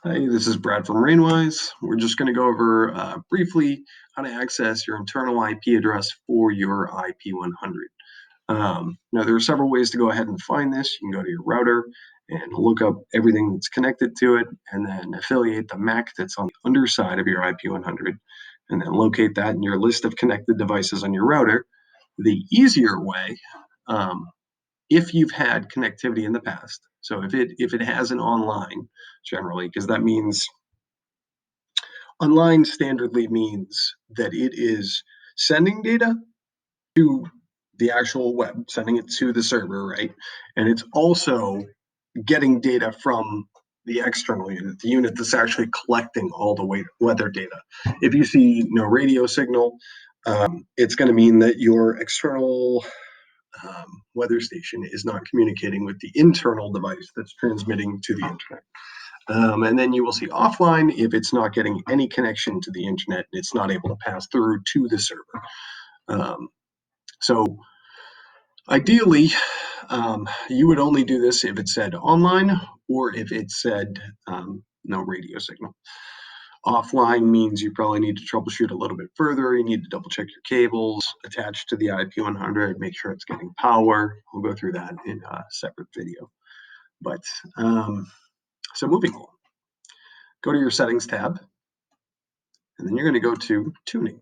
Hi, this is Brad from Rainwise. We're just going to go over briefly how to access your internal IP address for your IP100. Now, there are several ways to go ahead and find this. You can go to your router and look up everything that's connected to it, and then affiliate the MAC that's on the underside of your IP100, and then locate that in your list of connected devices on your router. The easier way, um, if you've had connectivity in the past. So if it has an online, generally, because that means online standardly means that it is sending data to the actual web, sending it to the server, right? And it's also getting data from the external unit, the unit that's actually collecting all the weather data. If you see no radio signal, it's going to mean that your external weather station is not communicating with the internal device that's transmitting to the internet. And then you will see offline if it's not getting any connection to the internet, it's not able to pass through to the server. So ideally, you would only do this if it said online or if it said no radio signal. Offline means you probably need to troubleshoot a little bit further. You need to double check your cables attached to the IP100, make sure it's getting power. We'll go through that in a separate video. But so moving along, go to your settings tab, and then you're going to go to tuning.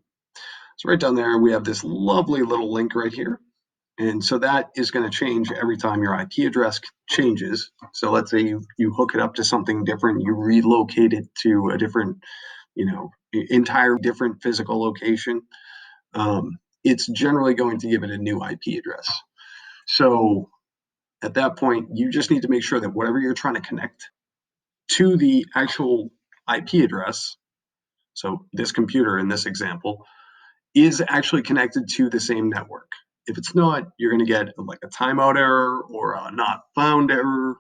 So right down there, we have this lovely little link right here. And so that is going to change every time your IP address changes. So let's say you hook it up to something different, you relocate it to a different, entire different physical location. It's generally going to give it a new IP address. So at that point, you just need to make sure that whatever you're trying to connect to the actual IP address, so this computer in this example, is actually connected to the same network. If it's not, you're going to get like a timeout error or a not found error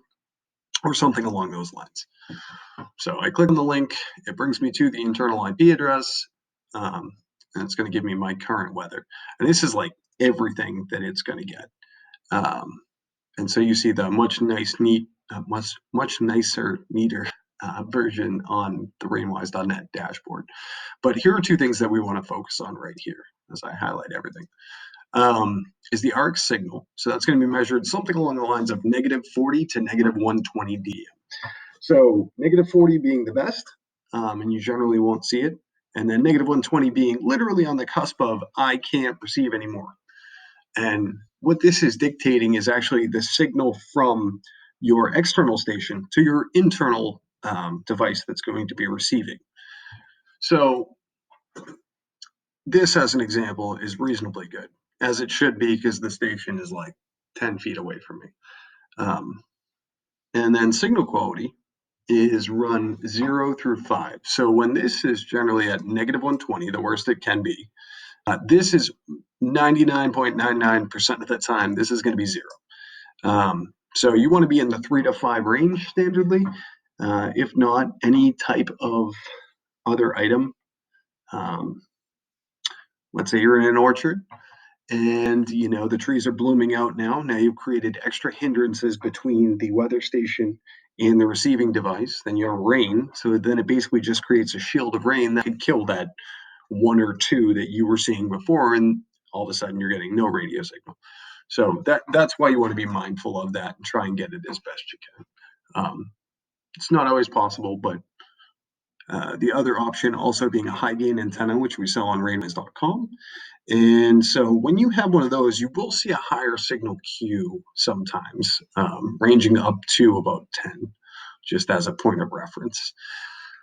or something along those lines. So I click on the link, it brings me to the internal IP address, and it's going to give me my current weather. And this is like everything that it's going to get. And so you see the much nicer, neater version on the rainwise.net dashboard. But here are two things that we want to focus on right here as I highlight everything. Is the arc signal. So that's going to be measured something along the lines of -40 to -120 dBm. So -40 being the best, and you generally won't see it, and then -120 being literally on the cusp of I can't receive anymore. And what this is dictating is actually the signal from your external station to your internal device that's going to be receiving. So this, as an example, is reasonably good, as it should be, because the station is like 10 feet away from me. And then signal quality is run 0 through 5. So when this is generally at -120, the worst it can be, this is 99.99% of the time, this is going to be 0. So you want to be in the 3 to 5 range standardly. If not, any type of other item. Let's say you're in an orchard and the trees are blooming out now. Now you've created extra hindrances between the weather station and the receiving device. Then you have rain, so then it basically just creates a shield of rain that could kill that 1 or 2 that you were seeing before, and all of a sudden you're getting no radio signal. So that's why you want to be mindful of that and try and get it as best you can. It's not always possible, but the other option also being a high gain antenna, which we sell on rainwise.com. And so when you have one of those, you will see a higher signal Q sometimes, ranging up to about 10, just as a point of reference.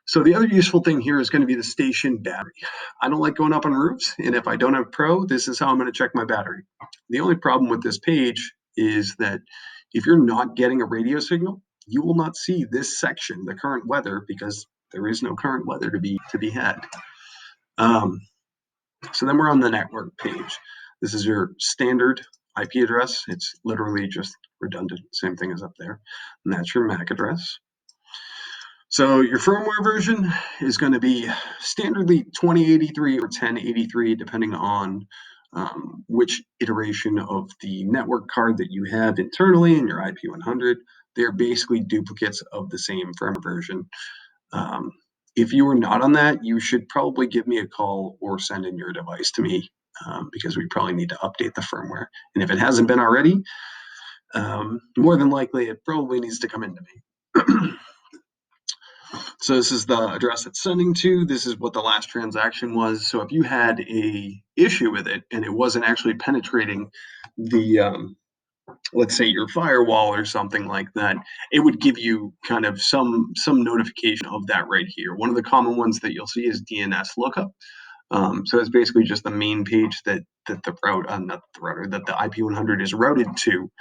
So the other useful thing here is going to be the station battery. I don't like going up on roofs, and if I don't have Pro, this is how I'm going to check my battery. The only problem with this page is that if you're not getting a radio signal, you will not see this section, the current weather, because there is no current weather to be had. So then we're on the network page. This is your standard IP address. It's literally just redundant, same thing as up there. And that's your MAC address. So your firmware version is going to be standardly 2083 or 1083, depending on which iteration of the network card that you have internally in your IP100. They're basically duplicates of the same firmware version. Um, if you are not on that, you should probably give me a call or send in your device to me, because we probably need to update the firmware. And if it hasn't been already, more than likely it probably needs to come into me. So this is the address it's sending to. This is what the last transaction was. So if you had a issue with it and it wasn't actually penetrating the, let's say your firewall or something like that, it would give you kind of some notification of that right here. One of the common ones that you'll see is DNS lookup. So it's basically just the main page that the route, not the router, that the IP100 is routed to,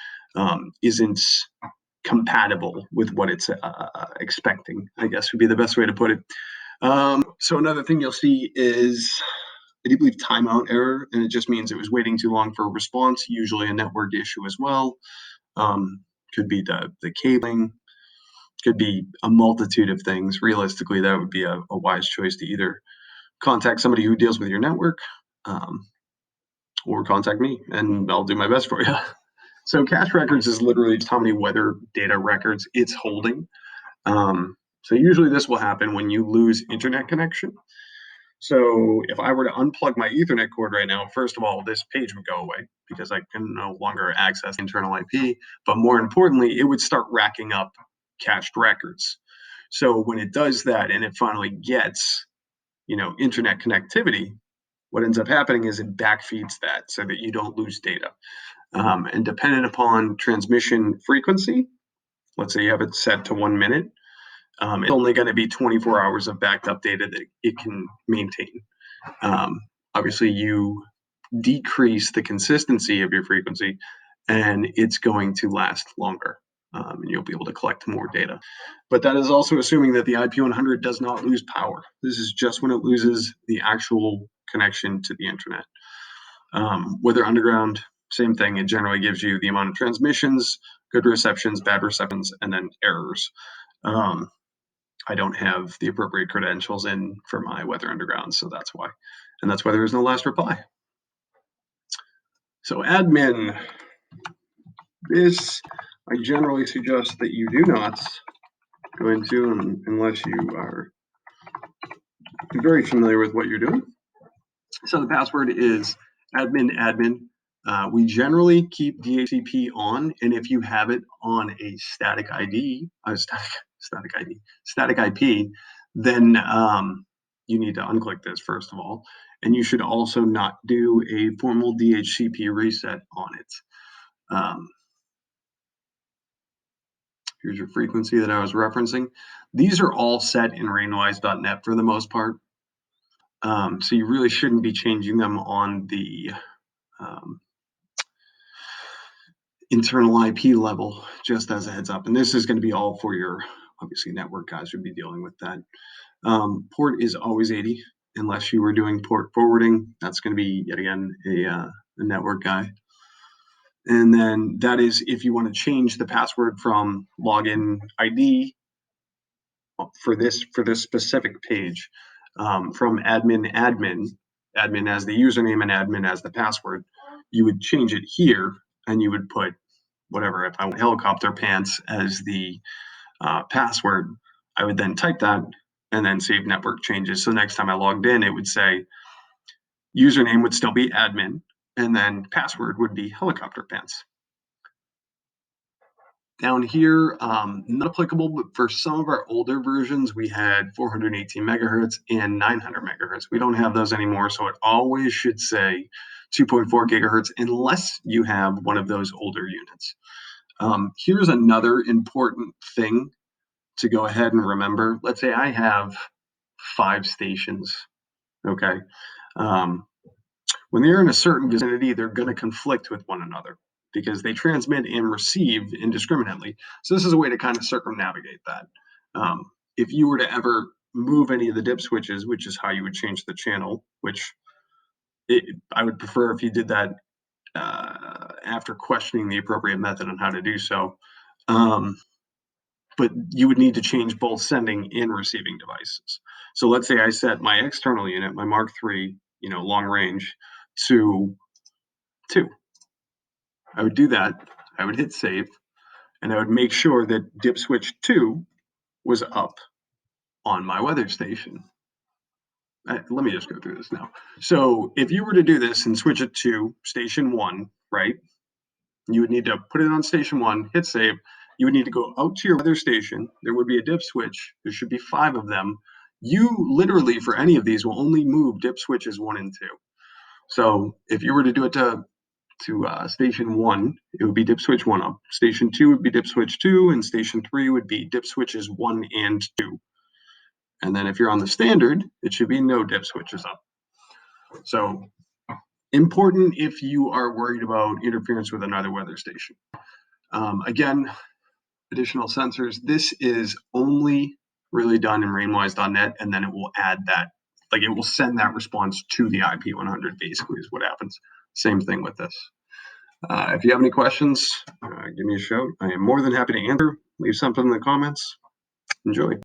isn't compatible with what it's expecting, I guess would be the best way to put it. So another thing you'll see is, I do believe, timeout error, and it just means it was waiting too long for a response, usually a network issue as well. Could be the cabling, could be a multitude of things. Realistically, that would be a wise choice to either contact somebody who deals with your network, or contact me, and I'll do my best for you. So cache records is literally just how many weather data records it's holding. So usually this will happen when you lose internet connection. So if I were to unplug my Ethernet cord right now, first of all, this page would go away because I can no longer access internal IP. But more importantly, it would start racking up cached records. So when it does that and it finally gets, internet connectivity, what ends up happening is it backfeeds that so that you don't lose data. And dependent upon transmission frequency, let's say you have it set to 1 minute, it's only going to be 24 hours of backed up data that it can maintain. Obviously, you decrease the consistency of your frequency, and it's going to last longer, and you'll be able to collect more data. But that is also assuming that the IP100 does not lose power. This is just when it loses the actual connection to the internet. Whether underground, same thing. It generally gives you the amount of transmissions, good receptions, bad receptions, and then errors. I don't have the appropriate credentials in for my weather underground, so that's why. And that's why there is no last reply. So admin, this I generally suggest that you do not go into unless you are very familiar with what you're doing. So the password is admin. We generally keep DHCP on, and if you have it on a static IP, then you need to unclick this first of all, and you should also not do a formal DHCP reset on it. Here's your frequency that I was referencing. These are all set in rainwise.net for the most part. So you really shouldn't be changing them on the internal IP level, just as a heads up. And this is going to be all for your, obviously, network guys would be dealing with that. Port is always 80, unless you were doing port forwarding. That's going to be, yet again, a network guy. And then that is if you want to change the password from login ID for this specific page, from admin as the username and admin as the password, you would change it here and you would put whatever. If I want helicopter pants as the password, I would then type that and then save network changes. So next time I logged in, it would say username would still be admin and then password would be helicopter pants. Down here, not applicable, but for some of our older versions, we had 418 megahertz and 900 megahertz. We don't have those anymore, so it always should say 2.4 gigahertz unless you have one of those older units. Here's another important thing to go ahead and remember. Let's say I have 5 stations, okay? When they're in a certain vicinity, they're going to conflict with one another because they transmit and receive indiscriminately. So this is a way to kind of circumnavigate that. If you were to ever move any of the dip switches, which is how you would change the channel, which I would prefer if you did that after questioning the appropriate method on how to do so. But you would need to change both sending and receiving devices. So let's say I set my external unit, my Mark III, long range, to 2. I would do that. I would hit save, and I would make sure that dip switch 2 was up. on my weather station. Let me just go through this now. So if you were to do this and switch it to station 1, right? You would need to put it on station 1, hit save. You would need to go out to your weather station. There would be a dip switch. There should be 5 of them. You literally, for any of these, will only move dip switches 1 and 2. So if you were to do it to station 1, it would be dip switch 1 up. Station 2 would be dip switch 2, and station 3 would be dip switches 1 and 2. And then if you're on the standard, it should be no dip switches up. So important if you are worried about interference with another weather station. Again, additional sensors. This is only really done in rainwise.net, and then it will add that, like it will send that response to the IP100, basically, is what happens. Same thing with this. If you have any questions, give me a shout. I am more than happy to answer. Leave something in the comments. Enjoy.